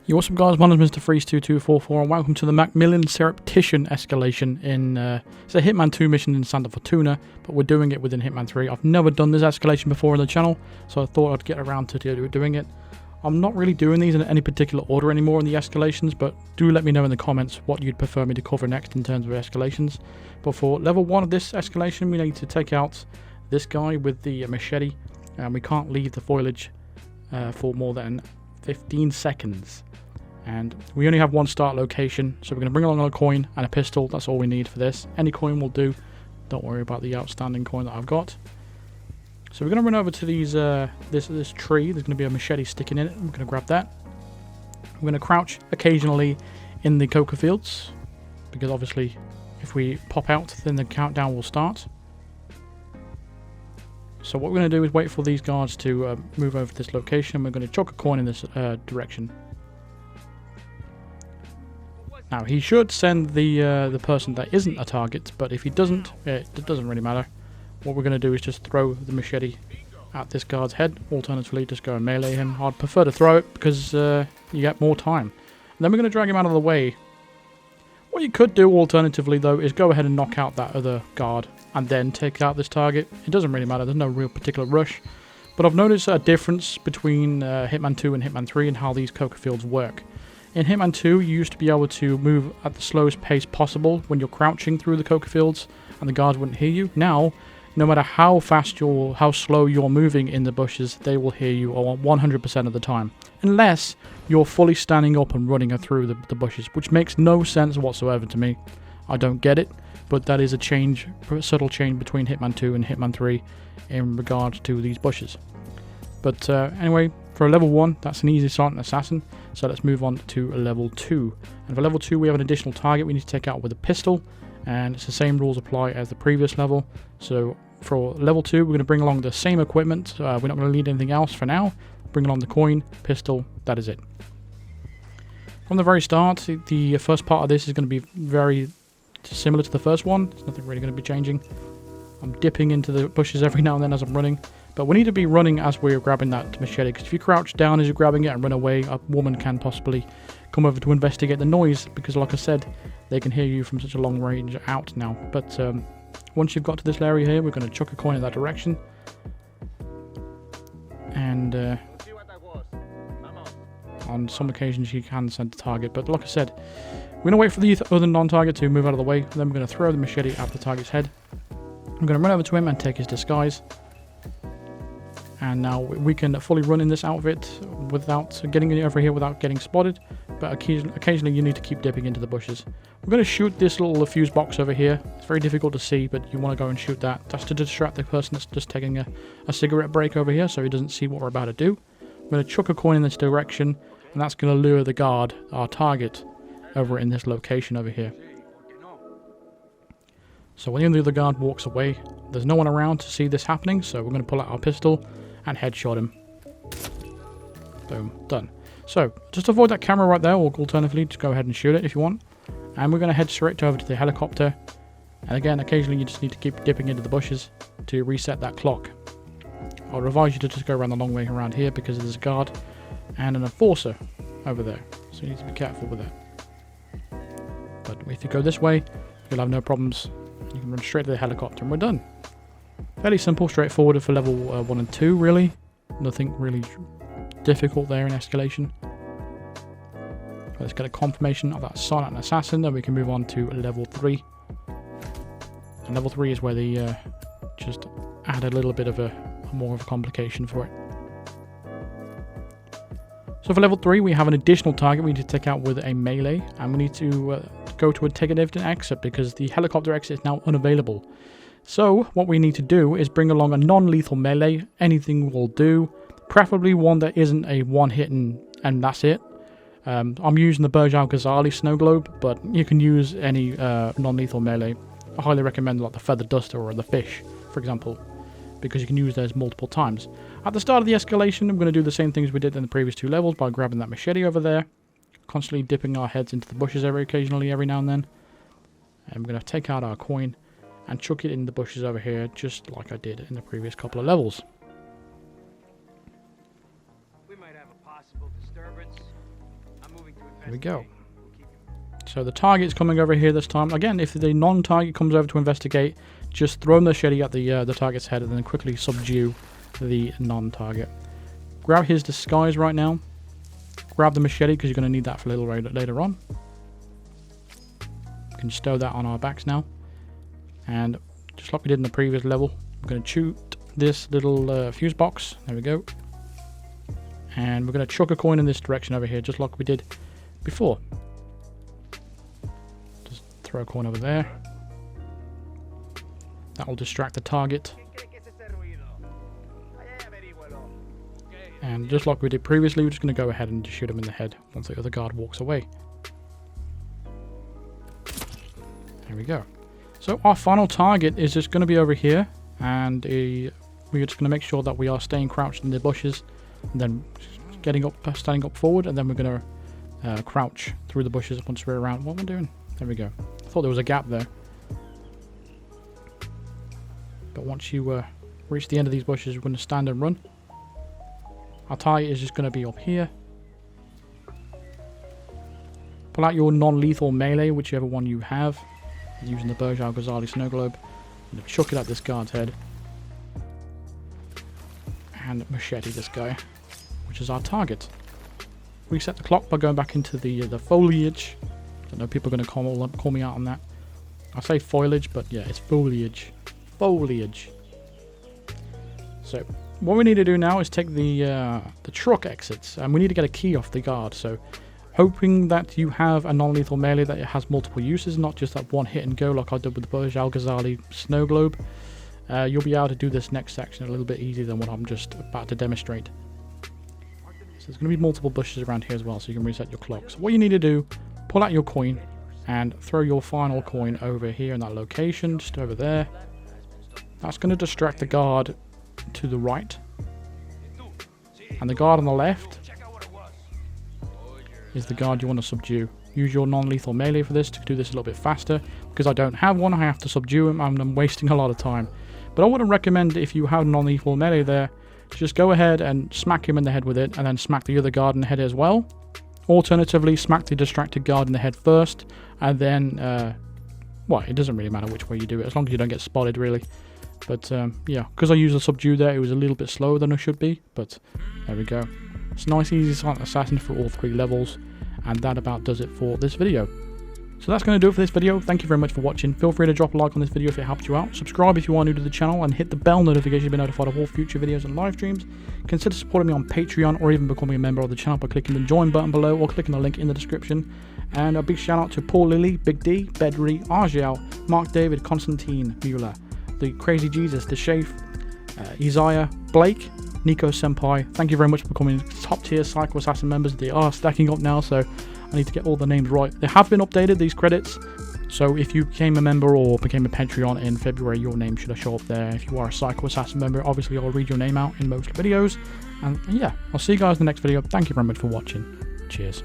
Yo, what's up guys, my name is Mr. Freeze2244 and welcome to the MacMillan Surreptition Escalation in, it's a Hitman 2 mission in Santa Fortuna, but we're doing it within Hitman 3. I've never done this escalation before on the channel, so I thought I'd get around to doing it. I'm not really doing these in any particular order anymore in the escalations, but do let me know in the comments what you'd prefer me to cover next in terms of escalations. But for level 1 of this escalation, we need to take out this guy with the machete, and we can't leave the foliage for more than 15 seconds. And we only have one start location, so we're going to bring along a coin and a pistol. That's all we need for this. Any coin will do. Don't worry about the outstanding coin that I've got. So we're going to run over to these this tree. There's going to be a machete sticking in it. I'm going to grab that. We're going to crouch occasionally in the coca fields, because obviously if we pop out then the countdown will start. So what we're going to do is wait for these guards to move over to this location. We're going to chuck a coin in this direction. Now he should send the person that isn't a target, but if he doesn't, it doesn't really matter. What we're going to do is just throw the machete at this guard's head. Alternatively, just go and melee him. I'd prefer to throw it because you get more time. And then we're going to drag him out of the way. What you could do alternatively though is go ahead and knock out that other guard and then take out this target. It doesn't really matter. There's no real particular rush. But I've noticed a difference between Hitman 2 and Hitman 3 and how these coca fields work. In Hitman 2, you used to be able to move at the slowest pace possible when you're crouching through the coca fields and the guards wouldn't hear you. Now, no matter how fast how slow you're moving in the bushes, they will hear you 100% of the time. Unless you're fully standing up and running through the bushes, which makes no sense whatsoever to me. I don't get it, but that is a subtle change between Hitman 2 and Hitman 3 in regards to these bushes. But anyway, for level 1, that's an easy silent assassin. So let's move on to level 2. And for level 2, we have an additional target we need to take out with a pistol. And it's the same rules apply as the previous level. So for level 2, we're going to bring along the same equipment. We're not going to need anything else for now. Bring along the coin, pistol, that is it. From the very start, the first part of this is going to be very similar to the first one. There's nothing really going to be changing. I'm dipping into the bushes every now and then as I'm running. But we need to be running as we're grabbing that machete, because if you crouch down as you're grabbing it and run away, a woman can possibly come over to investigate the noise, because like I said, they can hear you from such a long range out now. But once you've got to this area here, we're going to chuck a coin in that direction. And on some occasions you can send a target, but like I said, we're going to wait for the other non-target to move out of the way, then we're going to throw the machete at the target's head. I'm going to run over to him and take his disguise. And now we can fully run in this outfit without getting over here without getting spotted. But occasionally you need to keep dipping into the bushes. We're going to shoot this little fuse box over here. It's very difficult to see, but you want to go and shoot that. That's to distract the person that's just taking a cigarette break over here, so he doesn't see what we're about to do. I'm going to chuck a coin in this direction, and that's going to lure the guard, our target, over in this location over here. So when the other guard walks away, there's no one around to see this happening, so we're going to pull out our pistol and headshot him. Boom, done. So just avoid that camera right there, or alternatively just go ahead and shoot it if you want. And we're going to head straight over to the helicopter. And again, occasionally you just need to keep dipping into the bushes to reset that clock. I'll advise you to just go around the long way around here, because there's a guard and an enforcer over there, so you need to be careful with that. But if you go this way, you'll have no problems. You can run straight to the helicopter and we're done. Fairly simple, straightforward for level 1 and 2, really. Nothing really difficult there in escalation. Let's get a confirmation of that silent assassin, then we can move on to level 3. And level 3 is where they just add a little bit of more of a complication for it. So for level 3, we have an additional target we need to take out with a melee, and we need to go to take a different exit because the helicopter exit is now unavailable. So what we need to do is bring along a non-lethal melee. Anything will do, preferably one that isn't a one-hit and that's it. I'm using the Burj Al Ghazali snow globe, but you can use any non-lethal melee. I highly recommend like the feather duster or the fish, for example, because you can use those multiple times. At the start of the escalation, I'm going to do the same things we did in the previous 2 levels by grabbing that machete over there, constantly dipping our heads into the bushes every now and then. And we're going to take out our coin and chuck it in the bushes over here, just like I did in the previous couple of levels. We might have a possible disturbance. There we go. So the target's coming over here this time. Again, if the non-target comes over to investigate, just throw a machete at the target's head and then quickly subdue the non-target. Grab his disguise right now. Grab the machete because you're going to need that for a little later on. We can stow that on our backs now. And just like we did in the previous level, we're going to shoot this little fuse box. There we go. And we're going to chuck a coin in this direction over here, just like we did before. Just throw a coin over there. That will distract the target. And just like we did previously, we're just going to go ahead and shoot him in the head once the other guard walks away. There we go. So our final target is just going to be over here, and we're just going to make sure that we are staying crouched in the bushes, and then standing up forward, and then we're going to crouch through the bushes once we're around. What am I doing? There we go. I thought there was a gap there. But once you reach the end of these bushes, we're going to stand and run. Our target is just going to be up here. Pull out your non-lethal melee, whichever one you have, using the Burj Al Ghazali snow globe. And chuck it at this guard's head. And machete this guy, which is our target. Reset the clock by going back into the foliage. I know people are going to call me out on that. I say foliage, but yeah, it's foliage. Foliage. So what we need to do now is take the truck exits, and we need to get a key off the guard. So hoping that you have a non-lethal melee that it has multiple uses, not just that one hit and go like I did with the Burj Al Ghazali snow globe. You'll be able to do this next section a little bit easier than what I'm just about to demonstrate. So there's going to be multiple bushes around here as well, so you can reset your clock. So what you need to do, pull out your coin and throw your final coin over here in that location, just over there. That's going to distract the guard to the right, and the guard on the left is the guard you want to subdue. Use your non-lethal melee for this to do this a little bit faster. Because I don't have one, I have to subdue him, and I'm wasting a lot of time. But I wouldn't recommend, if you have non-lethal melee there, just go ahead and smack him in the head with it, and then smack the other guard in the head as well. Alternatively, smack the distracted guard in the head first, and then, well, it doesn't really matter which way you do it, as long as you don't get spotted, really. But, yeah, because I used a subdue there, it was a little bit slower than it should be, but there we go. It's a nice, easy silent assassin for all 3 levels, and that about does it for this video. So that's going to do it for this video. Thank you very much for watching. Feel free to drop a like on this video if it helped you out. Subscribe if you are new to the channel, and hit the bell notification to be notified of all future videos and live streams. Consider supporting me on Patreon, or even becoming a member of the channel by clicking the join button below, or clicking the link in the description. And a big shout out to Paul Lilly, Big D, Bedry, Argel, Mark David, Constantine Mueller, the Crazy Jesus, the Shafe, Isaiah, Blake, Nico Senpai. Thank you very much for becoming top tier Psycho Assassin members. They are stacking up now, so I need to get all the names right. They have been updated, these credits, so if you became a member or became a Patreon in February, your name should show up there. If you are a Psycho Assassin member, obviously I'll read your name out in most videos. And yeah, I'll see you guys in the next video. Thank you very much for watching. Cheers.